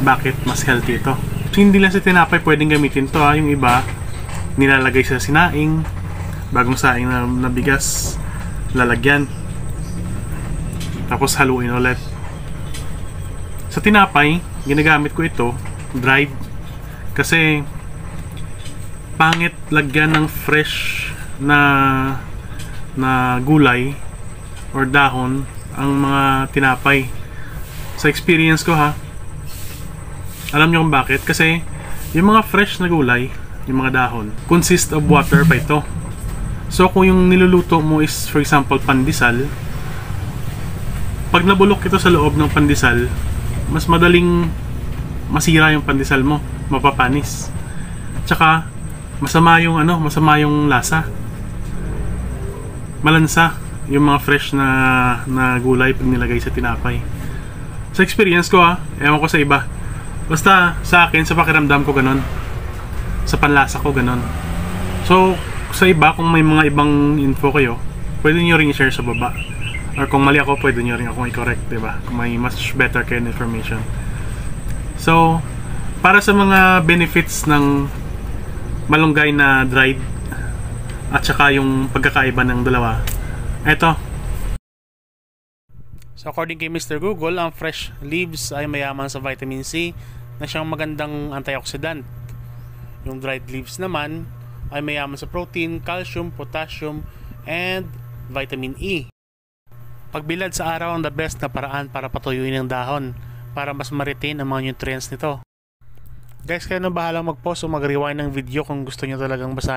bakit mas healthy ito. So, hindi lang sa tinapay pwedeng gamitin to, yung iba nilalagay sa sinaing, bagong saing na bigas, lalagyan, tapos haluin ulit. Sa tinapay, ginagamit ko ito dried kasi pangit lagyan ng fresh na gulay or dahon ang mga tinapay. Sa experience ko ha, alam nyo kung bakit? Kasi yung mga fresh na gulay, yung mga dahon, consist of water pa ito. So kung yung niluluto mo is for example pandesal, pag nabulok ito sa loob ng pandesal, mas madaling masira yung pandesal mo, mapapanis. Tsaka masama yung lasa. Malansa yung mga fresh na gulay pag nilagay sa tinapay. Sa experience ko ewan ko sa iba. Basta sa akin, sa pakiramdam ko ganon. Sa panlasa ko ganon. So, sa iba, kung may mga ibang info kayo, pwede nyo rin i-share sa baba. Or kung mali ako, pwede nyo rin akong i-correct, diba? Kung may much better kayo information. So, para sa mga benefits ng malunggay na dried at saka yung pagkakaiba ng dalawa, eto. So according kay Mr. Google, ang fresh leaves ay mayaman sa vitamin C na siyang magandang antioxidant. Yung dried leaves naman ay mayaman sa protein, calcium, potassium, and vitamin E. Pagbilad sa araw ang the best na paraan para patuyuin ang dahon para mas ma-retain ang mga nutrients nito. Guys, kayo na bahalang mag-pause o mag-rewind ng video kung gusto nyo talagang basahin.